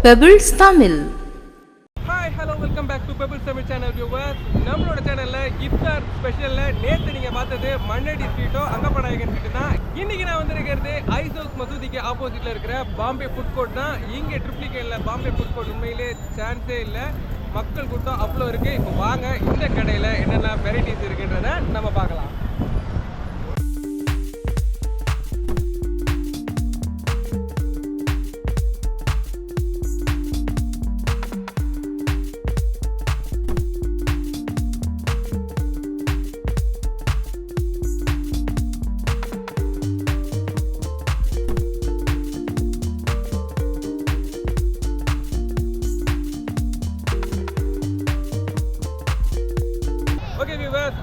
Pebbles Tamil. Hi, hello, welcome back to Pebbles Tamil channel viewers. நம்மளோட சேனல்ல இஃப்தார் ஸ்பெஷல்ல நேத்து நீங்க பார்த்தது மண்ணடி ஸ்ட்ரீட்டோ அங்கப்பநாயகன் ஸ்ட்ரீட் தான். இன்னைக்கு நான் வந்திருக்கிறது ஐஸ் ஹவுஸ் மசூதிக்கு ஆப்போசிட்ல இருக்கிற பாம்பே ஃபுட் கோர்ட் தான். இங்க ட்ரிப்ளிகேன்ல பாம்பே ஃபுட் கோர்ட் உண்மையிலே சான்ஸே இல்லை. மக்கள் கூட்டம் அவ்வளோ இருக்கு. இப்போ வாங்க இந்த கடையில் என்னென்ன வெரைட்டிஸ் இருக்குன்றத நம்ம பார்க்கலாம்.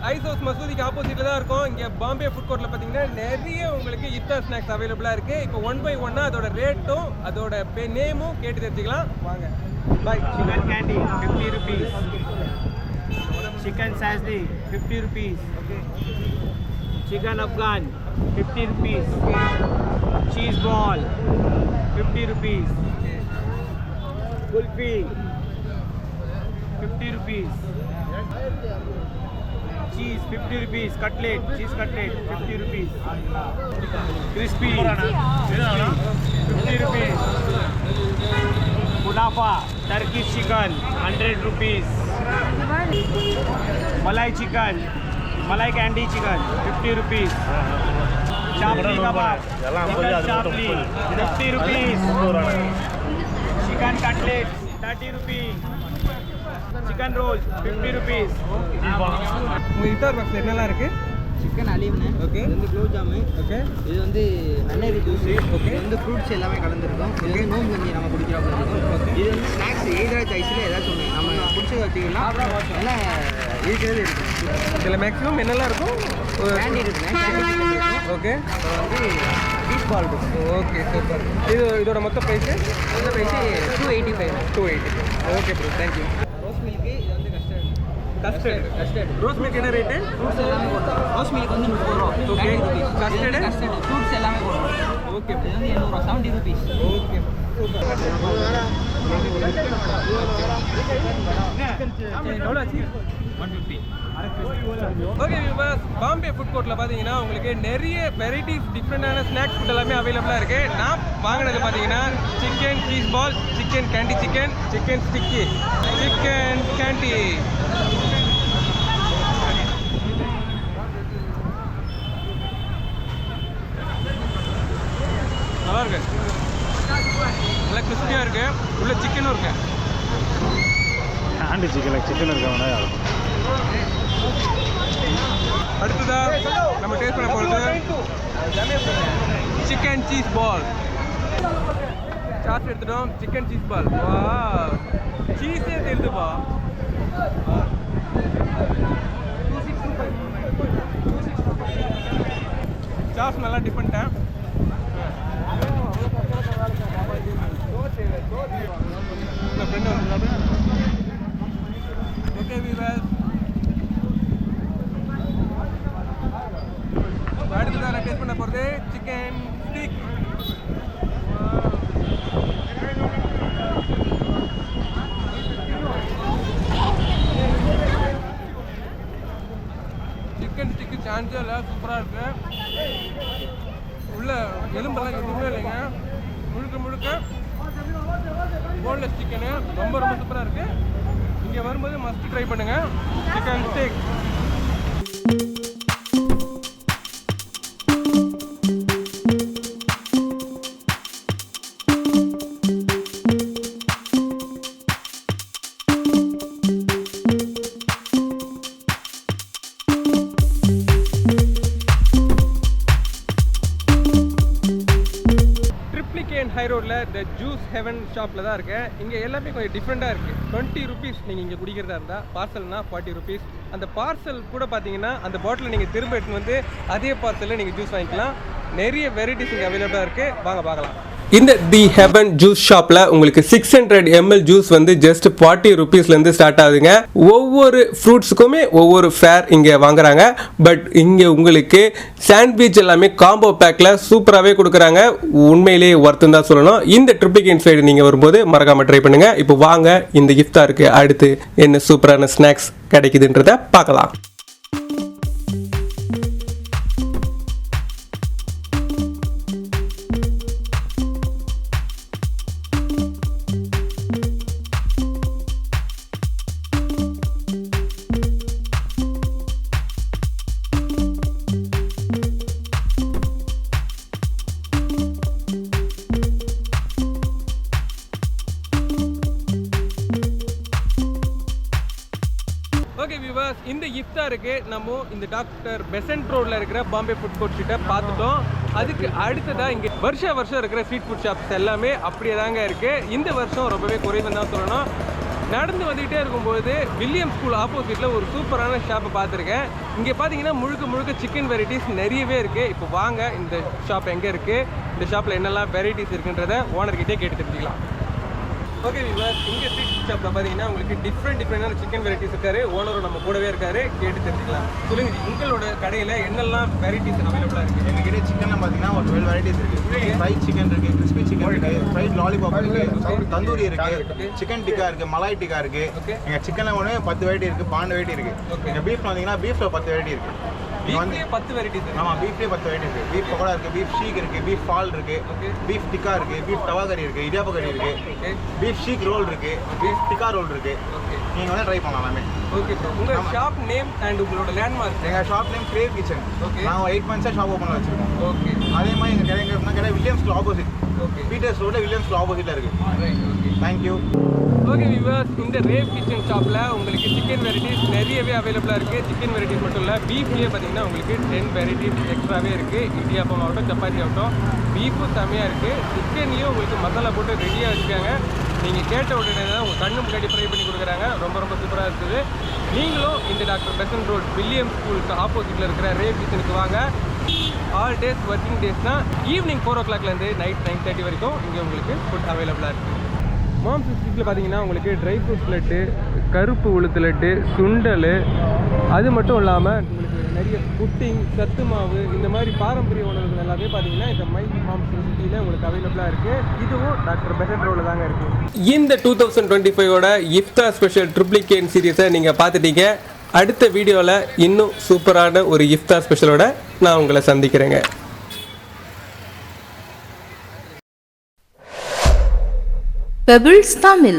ஐஸ் ஹவுஸ் மசூதிக்கு ஆப்போசிட்ல தான் இருக்கும். இங்கே பாம்பே ஃபுட் கோர்ட்ல பார்த்தீங்கன்னா நிறைய உங்களுக்கு இஃப்தார் ஸ்நாக்ஸ் அவைலபிளாக இருக்கு. இப்போ 1 by 1 அதோட ரேட்டும் அதோட நேமும் கேட்டு தெரிஞ்சுக்கலாம். வாங்க. பாய். Chicken candy 50 rupees. Chicken sazli 50 rupees. Okay. Chicken afghan 50 rupees. Cheese ball 50 rupees. Kulfi 50 rupees. Cheese 50 rupees. Cutlet, cheese cutlet 50 rupees. Crispy 50 rupees. Kunafa Turkish chicken 100 rupees. Malai chicken, Malai candy chicken 50 rupees. Chapli kebab, chicken chapli 50 rupees. Chicken cutlet 30 rupees. Chicken rolls 50 rupees. உங்கள் இஃப்தார் box என்னெல்லாம் இருக்கு? Chicken அலீம்னு, okay. இது வந்து gulab jam, okay. இது வந்து நன்னேரி juice, okay. இது வந்து ஃப்ரூட்ஸ் எல்லாமே கலந்துருக்கும். இது வந்து நோம்பு கஞ்சி நம்ம குடிக்கிறோம். ஓகே. இது வந்து ஸ்நாக்ஸ் எய்தரா சாய்ஸில் ஏதாச்சும் ஒன்று நம்ம பிடிச்சதை வச்சுக்கலாம். எல்லாம் இருக்கிறது இருக்குது. இதில் மேக்ஸிமம் என்னெல்லாம் இருக்கும்? கேண்டி இருக்குண்ணே, கேண்டி சிக்கன் இருக்கும். ஓகே. அப்புறம் வந்து பீஃப் பால் இருக்கும். Okay, super. இதோட மொத்த ப்ரைஸு? இந்த price 285. 280. Okay bro, thank you. Rose milk, இது வந்து கஸ்டர்டு. கஸ்டர்டு. ரோஸ் மில்க் என்ன ரேட்டு? ஃப்ரூட்ஸ் எல்லாமே போடுறோம். ரோஸ் மில்க் வந்து 30 ரூபா. Okay. 90 rupees. Custard? Custard fruits எல்லாமே போடுறோம். ஓகே. இது வந்து 800 ரூபா, 70 rupees. Okay, super. எவ்வளோ ஆச்சு? 150. ஓகே வியூவர்ஸ், பாம்பே ஃபுட் கோர்ட்டில் பார்த்தீங்கன்னா உங்களுக்கு நிறைய வெரைட்டிஸ் டிஃப்ரெண்டான ஸ்நாக்ஸ் ஃபுட் எல்லாமே அவைலபிளாக இருக்குது. நான் வாங்கினது பார்த்தீங்கன்னா chicken cheese ball, chicken candy chicken, chicken sticky, chicken candy. நல்லா இருக்கு, நல்லா கிறிஸ்பியாக இருக்கு. உள்ள சிக்கனும் இருக்கு. Candy chicken இருக்கா? அடுத்ததா நம்ம டேஸ்ட் பண்ண போகிறது சிக்கன் சீஸ் பால். சாஸ் எடுத்துட்டோம். Chicken cheese ball. வா, சீஸே தெரியுதுப்பா. சாஸ் நல்லா டிஃப்ரெண்ட்டாக. இந்த ஃப்ரெண்டு வந்து ஓகே வீவர். அடுத்ததான் நான் டேஸ்ட் பண்ண போகிறது சிக்கன் ஸ்டிக். சிக்கன் ஸ்டிக்கு சான்ஸே இல்லை, சூப்பராக இருக்கு. உள்ள எலும்பெல்லாம் எதுவுமே இல்லைங்க, முழுக்க போன்லெஸ் சிக்கனு. ரொம்ப சூப்பராக இருக்கு. இங்கே வரும்போது மஸ்ட் ட்ரை பண்ணுங்க சிக்கன் ஸ்டிக். ஹை ரோடில் த ஜூஸ் ஹெவன் ஷாப்பில் தான் இருக்கேன். இங்கே எல்லாமே கொஞ்சம் டிஃப்ரெண்ட்டாக இருக்குது. 20 rupees நீங்கள் இங்கே குடிக்கிறதா இருந்தால், பார்சல்னா 40 rupees. அந்த பார்சல் கூட பார்த்தீங்கன்னா அந்த பாட்டில் நீங்கள் திரும்ப எடுத்துன்னு வந்து அதே பார்சலில் நீங்கள் ஜூஸ் வாங்கிக்கலாம். நிறைய வெரைட்டிஸ் இங்கே அவைலபிளாக இருக்குது. வாங்க பார்க்கலாம். இந்த தி ஹெவன் ஜூஸ் ஷாப்ல உங்களுக்கு 600 ml ஜூஸ் வந்து ஜஸ்ட் 40 rupeesலேருந்து ஸ்டார்ட் ஆகுதுங்க. ஒவ்வொரு ஃப்ரூட்ஸுக்குமே ஒவ்வொரு ஃபேர் இங்கே வாங்குறாங்க. பட் இங்கே உங்களுக்கு சாண்ட்விச் எல்லாமே காம்போ பேக்கில் சூப்பராகவே கொடுக்குறாங்க. உண்மையிலேயே ஒர்த்துன்னு தான் சொல்லணும். இந்த ட்ரிபிகன் சைடு நீங்கள் வரும்போது மறக்காம ட்ரை பண்ணுங்க. இப்போ வாங்க இந்த இஃப்தாருக்கு அடுத்து என்ன சூப்பரான ஸ்நாக்ஸ் கிடைக்குதுன்றத பார்க்கலாம். ஓகே வியூவர்ஸ், இந்த இஃப்தாருக்கு நம்ம இந்த டாக்டர் பெசன்ட் ரோட்ல இருக்கிற பாம்பே ஃபுட் கோர்ட் கிட்ட பார்த்துட்டோம். அதுக்கு அடுத்ததாக இங்கே வருஷம் இருக்கிற ஸ்ட்ரீட் ஃபுட் ஷாப்ஸ் எல்லாமே அப்படியே தாங்க இருக்குது. இந்த வருஷம் ரொம்பவே குறைவுன்னு தான் சொல்லணும். நடந்து வந்துகிட்டே இருக்கும்போது வில்லியம் ஸ்கூல் ஆப்போசிட்டில் ஒரு சூப்பரான ஷாப்பை பார்த்துருக்கேன். இங்கே பார்த்தீங்கன்னா முழுக்க சிக்கன் வெரைட்டிஸ் நிறையவே இருக்குது. இப்போ வாங்க இந்த ஷாப் எங்கே இருக்குது, இந்த ஷாப்பில் என்னெல்லாம் வெரைட்டிஸ் இருக்குன்றத ஓனர்கிட்டே கேட்டு தெரிஞ்சுக்கலாம். ஓகே வியூவர்ஸ், இங்கே ஸ்ட்ரீட் ஃபுட் ஷாப்பில் பார்த்தீங்கன்னா உங்களுக்கு டிஃப்ரெண்டான சிக்கன் வெரைட்டிஸ் இருக்காரு. ஓனரும் நம்ம கூடவே இருக்காரு, கேட்டு தெரிஞ்சுக்கலாம். சொல்லுங்க, உங்களோட கடையில் என்னெல்லாம் வெரைட்டிஸ் அவைலபிளாக இருக்குது? எங்ககிட்ட சிக்கனில் பார்த்தீங்கன்னா ஒரு 12 வெரைட்டிஸ் இருக்குது. ஃப்ரைட் சிக்கன் இருக்குது, கிறிஸ்பி சிக்கன் இருக்குது, ஃப்ரைட் லாலிபாப் இருக்குது, தந்தூரி இருக்குது, சிக்கன் டிக்கா இருக்குது, மலாய் டிக்கா இருக்குது. எங்கள் சிக்கனில் ஒன்று 10 வெரைட்டி இருக்குது, 12 வெரைட்டி இருக்குது. எங்கள் பீஃப் வந்தீங்கன்னா பீஃபில் 10 வெரைட்டி இருக்குது. வந்து 10 வெரைட்டிஸ். ஆமாம், பீஃப்லேயே 10 வெரைட்டி இருக்குது. பீஃப் பக்கோடா இருக்குது, பீஃப் ஷீக் இருக்குது, பீஃப் ஃபால் இருக்குது, பீஃப் டிக்கா இருக்குது, பீஃப் தவா கறி இருக்குது, இடியாப்ப கறி இருக்குது, பீஃப் ஷீக் ரோல் இருக்குது, பீஃப் டிக்கா ரோல் இருக்குது. நீங்கள் வந்து ட்ரை பண்ணலாம் எல்லாமே. ஓகே ப்ரோ, உங்கள் ஷாப் நேம் அண்ட் உங்களோட லேண்ட்மார்க்? எங்கள் shop name Crave Kitchen. Okay, நாங்கள் 8 months ஷாப் ஓப்பன் வச்சுருக்கோம். ஓகே, அதே மாதிரி எங்கள் கடை எங்கே கடை William school opposite. Okay, Peter's ரோடில் வில்லியம் ஸ்கூல் ஆப்போசிட்டில் இருக்குது. Right, okay, thank you. Okay viewers, இந்த ரேவ் கிச்சன் ஷாப்பில் உங்களுக்கு சிக்கன் வெரைட்டிஸ் நிறையவே அவைலபிளாக இருக்குது. சிக்கன் வெரைட்டிஸ் மட்டும் இல்லை, பீஃப்லேயே பார்த்தீங்கன்னா உங்களுக்கு 10 வெரைட்டிஸ் எக்ஸ்ட்ராவே இருக்குது. இடியாப்பம் ஆகட்டும், சப்பாத்தி ஆகட்டும், பீஃபும் செம்மையாக இருக்குது. சிக்கன்லேயும் உங்களுக்கு மசாலா போட்டு ரெடியாக வச்சுக்காங்க. நீங்கள் கேட்ட உடனே தான் உங்கள் கண்ணு முன்னாடி ஃப்ரை பண்ணி கொடுக்குறாங்க. ரொம்ப சூப்பராக இருக்குது. நீங்களும் இந்த டாக்டர் பெசன்ட் ரோட் வில்லியம் ஸ்கூலுக்கு ஆப்போசிட்டில் இருக்கிற ரேவ் கிச்சனுக்கு வாங்க. ஆல் டேஸ் ஒர்க்கிங் டேஸ் தான். ஈவினிங் 4 o'clockலேருந்து நைட் 9:30 வரைக்கும் இங்கே உங்களுக்கு ஃபுட் அவைலபிளாக இருக்குது. மாம்ஸ் ஸ்ட்ரீட்டில் பார்த்தீங்கன்னா உங்களுக்கு ட்ரை ஃப்ரூட்ஸ் லட்டு, கருப்பு உளுத்து லட்டு, சுண்டல், அது மட்டும் இல்லாமல் உங்களுக்கு நிறைய புட்டிங், சத்து மாவு, இந்த மாதிரி பாரம்பரிய உணவுகள் எல்லாமே பார்த்தீங்கன்னா இந்த மை மாம்ஸ் சிட்டியில் உங்களுக்கு அவைலபிளாக இருக்குது. இதுவும் டாக்டர் பெசன்ட் ரோடில் தாங்க இருக்குது. இந்த 2025ஓட இஃப்தார் ஸ்பெஷல் ட்ரிப்ளிகேன் சீரீஸை நீங்கள் பார்த்துட்டீங்க. அடுத்த வீடியோவில் இன்னும் சூப்பரான ஒரு இஃப்தார் ஸ்பெஷலோட நான் உங்களை சந்திக்கிறேங்க. Pebbles Tamil.